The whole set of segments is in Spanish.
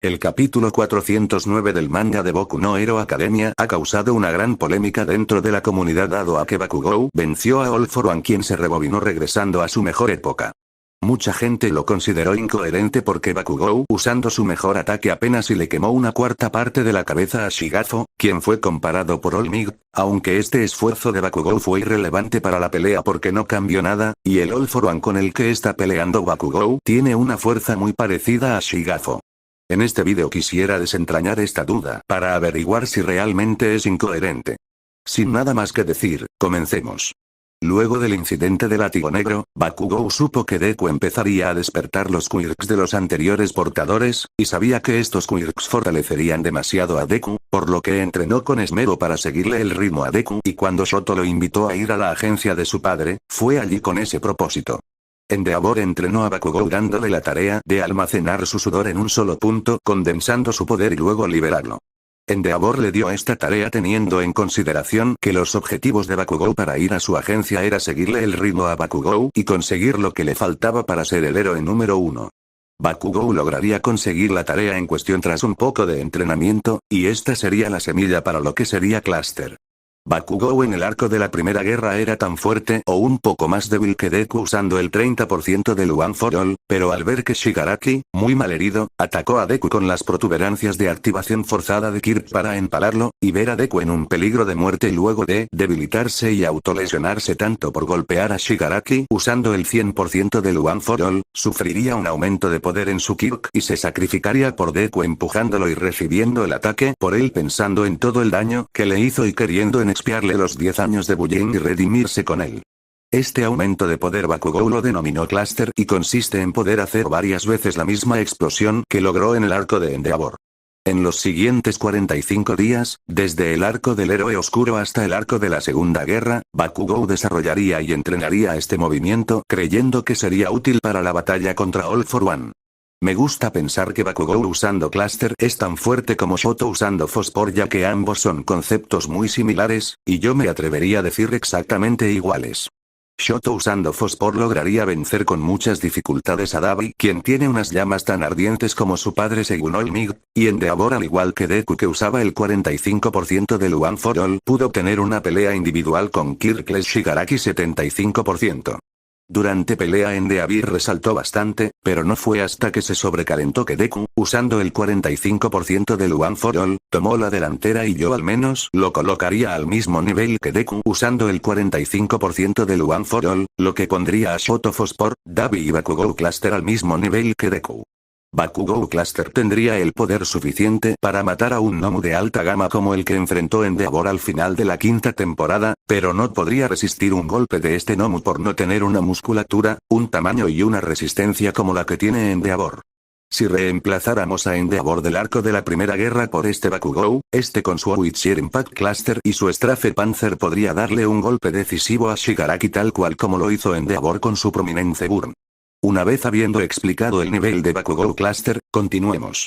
El capítulo 409 del manga de Boku no Hero Academia ha causado una gran polémica dentro de la comunidad dado a que Bakugou venció a All for One, quien se rebobinó regresando a su mejor época. Mucha gente lo consideró incoherente porque Bakugou, usando su mejor ataque, apenas si le quemó una cuarta parte de la cabeza a Shigatsu, quien fue comparado por All Might, aunque este esfuerzo de Bakugou fue irrelevante para la pelea porque no cambió nada, y el All for One con el que está peleando Bakugou tiene una fuerza muy parecida a Shigatsu. En este vídeo quisiera desentrañar esta duda para averiguar si realmente es incoherente. Sin nada más que decir, comencemos. Luego del incidente del látigo negro, Bakugou supo que Deku empezaría a despertar los quirks de los anteriores portadores, y sabía que estos quirks fortalecerían demasiado a Deku, por lo que entrenó con esmero para seguirle el ritmo a Deku, y cuando Shoto lo invitó a ir a la agencia de su padre, fue allí con ese propósito. Endeavor entrenó a Bakugou dándole la tarea de almacenar su sudor en un solo punto, condensando su poder y luego liberarlo. Endeavor le dio esta tarea teniendo en consideración que los objetivos de Bakugou para ir a su agencia era seguirle el ritmo a Bakugou y conseguir lo que le faltaba para ser el héroe número 1. Bakugou lograría conseguir la tarea en cuestión tras un poco de entrenamiento, y esta sería la semilla para lo que sería Cluster. Bakugou en el arco de la primera guerra era tan fuerte o un poco más débil que Deku usando el 30% del One for All, pero al ver que Shigaraki, muy malherido, atacó a Deku con las protuberancias de activación forzada de Kirk para empalarlo, y ver a Deku en un peligro de muerte luego de debilitarse y autolesionarse tanto por golpear a Shigaraki usando el 100% del One for All, sufriría un aumento de poder en su Kirk y se sacrificaría por Deku empujándolo y recibiendo el ataque por él pensando en todo el daño que le hizo y queriendo expiarle los 10 años de bullying y redimirse con él. Este aumento de poder Bakugou lo denominó Cluster y consiste en poder hacer varias veces la misma explosión que logró en el arco de Endeavor. En los siguientes 45 días, desde el arco del héroe oscuro hasta el arco de la Segunda Guerra, Bakugou desarrollaría y entrenaría este movimiento creyendo que sería útil para la batalla contra All for One. Me gusta pensar que Bakugou usando Cluster es tan fuerte como Shoto usando Phosphor, ya que ambos son conceptos muy similares, y yo me atrevería a decir exactamente iguales. Shoto usando Phosphor lograría vencer con muchas dificultades a Dabi, quien tiene unas llamas tan ardientes como su padre según All Might, y Endeavor al igual que Deku que usaba el 45% del One for All pudo tener una pelea individual con Kirkles Shigaraki 75%. Durante pelea Endeavor resaltó bastante, pero no fue hasta que se sobrecalentó que Deku, usando el 45% del One for All, tomó la delantera y yo al menos lo colocaría al mismo nivel que Deku usando el 45% del One for All, lo que pondría a Shoto Phosphor, Dabi y Bakugou Cluster al mismo nivel que Deku. Bakugou Cluster tendría el poder suficiente para matar a un Nomu de alta gama como el que enfrentó Endeavor al final de la quinta temporada, pero no podría resistir un golpe de este Nomu por no tener una musculatura, un tamaño y una resistencia como la que tiene Endeavor. Si reemplazáramos a Endeavor del arco de la primera guerra por este Bakugou, este con su Witcher Impact Cluster y su Strafe Panzer podría darle un golpe decisivo a Shigaraki tal cual como lo hizo Endeavor con su Prominence Burn. Una vez habiendo explicado el nivel de Bakugou Cluster, continuemos.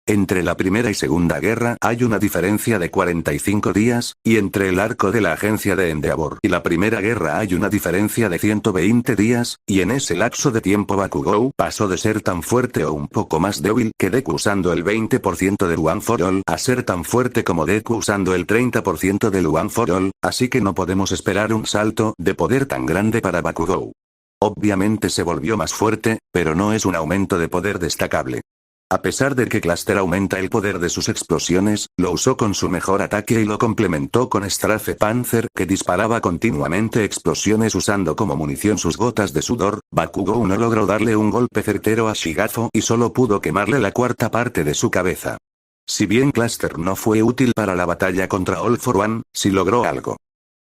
Entre la primera y segunda guerra hay una diferencia de 45 días, y entre el arco de la agencia de Endeavor y la primera guerra hay una diferencia de 120 días, y en ese lapso de tiempo Bakugou pasó de ser tan fuerte o un poco más débil que Deku usando el 20% del One for All a ser tan fuerte como Deku usando el 30% del One for All, así que no podemos esperar un salto de poder tan grande para Bakugou. Obviamente se volvió más fuerte, pero no es un aumento de poder destacable. A pesar de que Cluster aumenta el poder de sus explosiones, lo usó con su mejor ataque y lo complementó con Strafe Panzer que disparaba continuamente explosiones usando como munición sus gotas de sudor. Bakugou no logró darle un golpe certero a Shigatsu y solo pudo quemarle la cuarta parte de su cabeza. Si bien Cluster no fue útil para la batalla contra All for One, sí logró algo.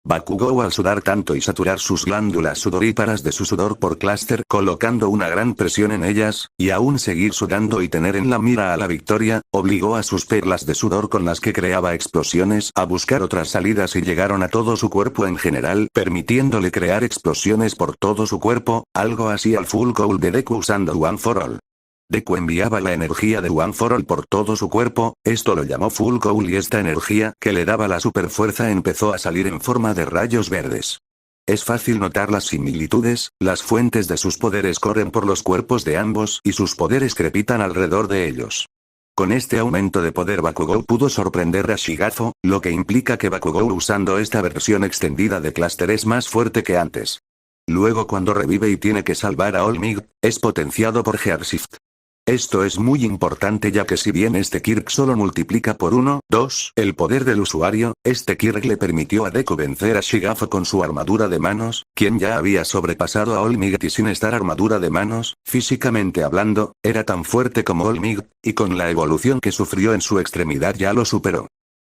Bakugou al sudar tanto y saturar sus glándulas sudoríparas de su sudor por Cluster colocando una gran presión en ellas, y aún seguir sudando y tener en la mira a la victoria, obligó a sus perlas de sudor con las que creaba explosiones a buscar otras salidas y llegaron a todo su cuerpo en general permitiéndole crear explosiones por todo su cuerpo, algo así al Full Cowl de Deku usando One for All. Deku enviaba la energía de One for All por todo su cuerpo, esto lo llamó Full Cowl y esta energía que le daba la superfuerza empezó a salir en forma de rayos verdes. Es fácil notar las similitudes, las fuentes de sus poderes corren por los cuerpos de ambos y sus poderes crepitan alrededor de ellos. Con este aumento de poder Bakugou pudo sorprender a Shigafo, lo que implica que Bakugou usando esta versión extendida de Cluster es más fuerte que antes. Luego cuando revive y tiene que salvar a All Might, es potenciado por Gearshift. Esto es muy importante ya que si bien este Kirk solo multiplica por 1, 2 el poder del usuario, este Kirk le permitió a Deku vencer a Shigafo con su armadura de manos, quien ya había sobrepasado a All Might y sin estar armadura de manos, físicamente hablando, era tan fuerte como All Might, y con la evolución que sufrió en su extremidad ya lo superó.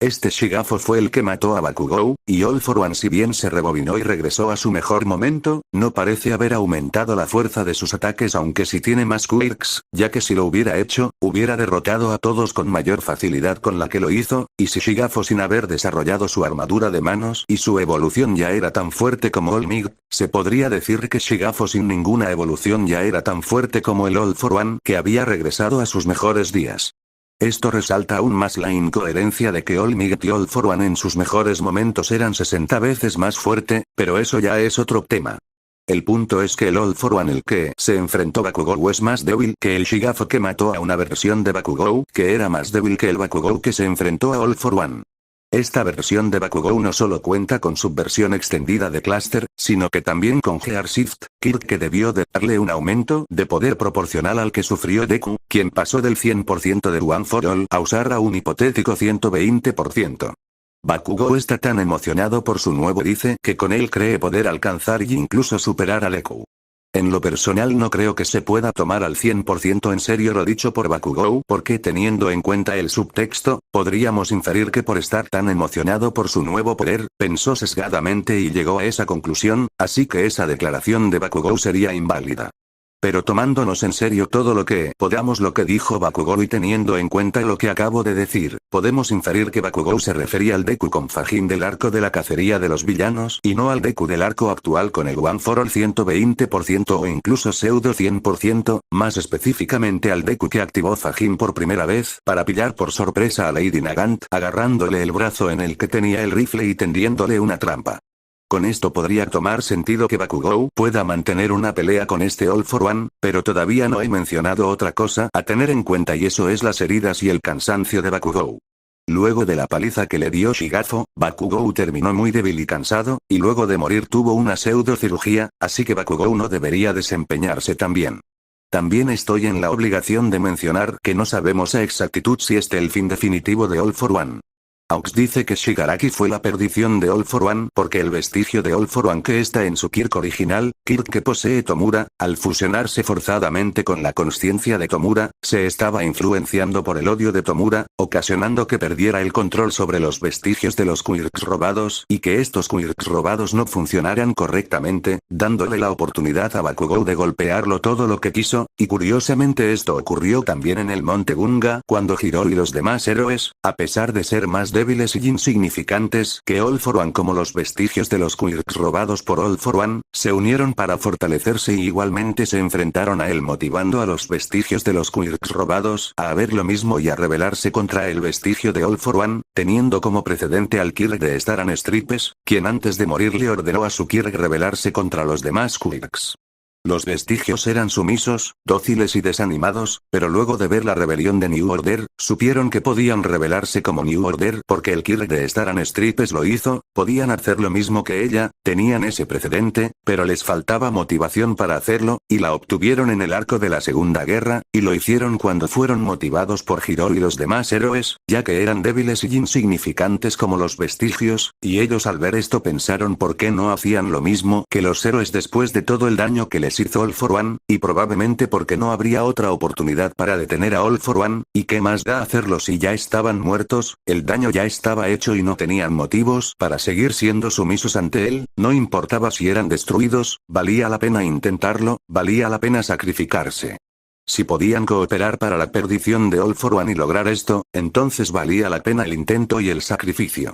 Este Shigafo fue el que mató a Bakugou, y All for One si bien se rebobinó y regresó a su mejor momento, no parece haber aumentado la fuerza de sus ataques aunque sí tiene más quirks, ya que si lo hubiera hecho, hubiera derrotado a todos con mayor facilidad con la que lo hizo, y si Shigafo sin haber desarrollado su armadura de manos y su evolución ya era tan fuerte como All Might, se podría decir que Shigafo sin ninguna evolución ya era tan fuerte como el All for One que había regresado a sus mejores días. Esto resalta aún más la incoherencia de que All Might y All for One en sus mejores momentos eran 60 veces más fuerte, pero eso ya es otro tema. El punto es que el All for One el que se enfrentó Bakugou es más débil que el Shigafo que mató a una versión de Bakugou que era más débil que el Bakugou que se enfrentó a All for One. Esta versión de Bakugou no solo cuenta con su versión extendida de Cluster, sino que también con Gearshift, Kirk que debió de darle un aumento de poder proporcional al que sufrió Deku, quien pasó del 100% de One for All a usar a un hipotético 120%. Bakugou está tan emocionado por su nuevo dice que con él cree poder alcanzar y incluso superar a Deku. En lo personal no creo que se pueda tomar al 100% en serio lo dicho por Bakugou porque teniendo en cuenta el subtexto, podríamos inferir que por estar tan emocionado por su nuevo poder, pensó sesgadamente y llegó a esa conclusión, así que esa declaración de Bakugou sería inválida. Pero tomándonos en serio todo lo que podamos lo que dijo Bakugou y teniendo en cuenta lo que acabo de decir, podemos inferir que Bakugou se refería al Deku con Fajin del arco de la cacería de los villanos y no al Deku del arco actual con el One for All 120% o incluso pseudo 100%, más específicamente al Deku que activó Fajin por primera vez para pillar por sorpresa a Lady Nagant agarrándole el brazo en el que tenía el rifle y tendiéndole una trampa. Con esto podría tomar sentido que Bakugou pueda mantener una pelea con este All for One, pero todavía no he mencionado otra cosa a tener en cuenta y eso es las heridas y el cansancio de Bakugou. Luego de la paliza que le dio Shigafo, Bakugou terminó muy débil y cansado, y luego de morir tuvo una pseudo cirugía, así que Bakugou no debería desempeñarse tan bien. También estoy en la obligación de mencionar que no sabemos a exactitud si este el fin definitivo de All for One. Aux dice que Shigaraki fue la perdición de All for One porque el vestigio de All for One que está en su Kirk original, Kirk que posee Tomura, al fusionarse forzadamente con la consciencia de Tomura, se estaba influenciando por el odio de Tomura, ocasionando que perdiera el control sobre los vestigios de los Quirks robados y que estos Quirks robados no funcionaran correctamente, dándole la oportunidad a Bakugou de golpearlo todo lo que quiso, y curiosamente esto ocurrió también en el Monte Gunga cuando Hiro y los demás héroes, a pesar de ser más débiles y insignificantes que All for One como los vestigios de los Quirks robados por All for One, se unieron para fortalecerse y igualmente se enfrentaron a él motivando a los vestigios de los Quirks robados a hacer lo mismo y a rebelarse contra el vestigio de All for One, teniendo como precedente al Kirk de Staran Stripes, quien antes de morir le ordenó a su Kirk rebelarse contra los demás Quirks. Los vestigios eran sumisos, dóciles y desanimados, pero luego de ver la rebelión de New Order, supieron que podían rebelarse como New Order porque el Kirk de Staran Stripes lo hizo, podían hacer lo mismo que ella, tenían ese precedente, pero les faltaba motivación para hacerlo, y la obtuvieron en el arco de la Segunda Guerra, y lo hicieron cuando fueron motivados por Hiro y los demás héroes, ya que eran débiles y insignificantes como los vestigios, y ellos al ver esto pensaron por qué no hacían lo mismo que los héroes después de todo el daño que les hizo All for One, y probablemente porque no habría otra oportunidad para detener a All for One, y qué más da hacerlo si ya estaban muertos, el daño ya estaba hecho y no tenían motivos para seguir siendo sumisos ante él, no importaba si eran destruidos, valía la pena intentarlo, valía la pena sacrificarse. Si podían cooperar para la perdición de All for One y lograr esto, entonces valía la pena el intento y el sacrificio.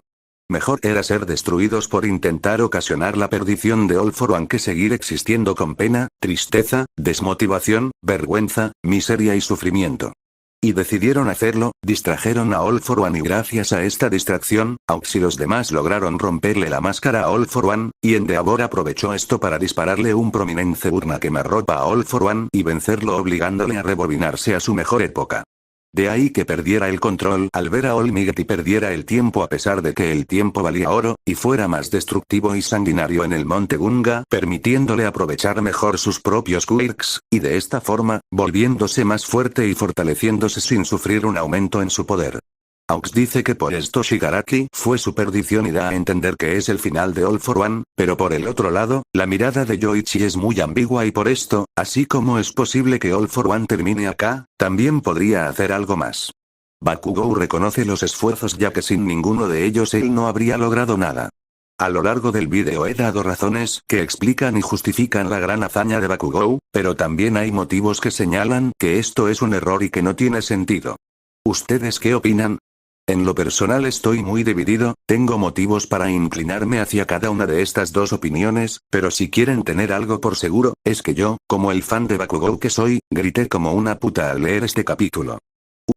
Mejor era ser destruidos por intentar ocasionar la perdición de All for One que seguir existiendo con pena, tristeza, desmotivación, vergüenza, miseria y sufrimiento. Y decidieron hacerlo, distrajeron a All for One y gracias a esta distracción, Aux y los demás lograron romperle la máscara a All for One, y Endeavor aprovechó esto para dispararle un prominente burna quemarropa a All for One y vencerlo obligándole a rebobinarse a su mejor época. De ahí que perdiera el control al ver a All Might y perdiera el tiempo a pesar de que el tiempo valía oro, y fuera más destructivo y sanguinario en el Monte Gunga, permitiéndole aprovechar mejor sus propios quirks, y de esta forma, volviéndose más fuerte y fortaleciéndose sin sufrir un aumento en su poder. Aux dice que por esto Shigaraki fue su perdición y da a entender que es el final de All for One, pero por el otro lado, la mirada de Yoichi es muy ambigua y por esto, así como es posible que All for One termine acá, también podría hacer algo más. Bakugou reconoce los esfuerzos ya que sin ninguno de ellos él no habría logrado nada. A lo largo del vídeo he dado razones que explican y justifican la gran hazaña de Bakugou, pero también hay motivos que señalan que esto es un error y que no tiene sentido. ¿Ustedes qué opinan? En lo personal estoy muy dividido, tengo motivos para inclinarme hacia cada una de estas dos opiniones, pero si quieren tener algo por seguro, es que yo, como el fan de Bakugou que soy, grité como una puta al leer este capítulo.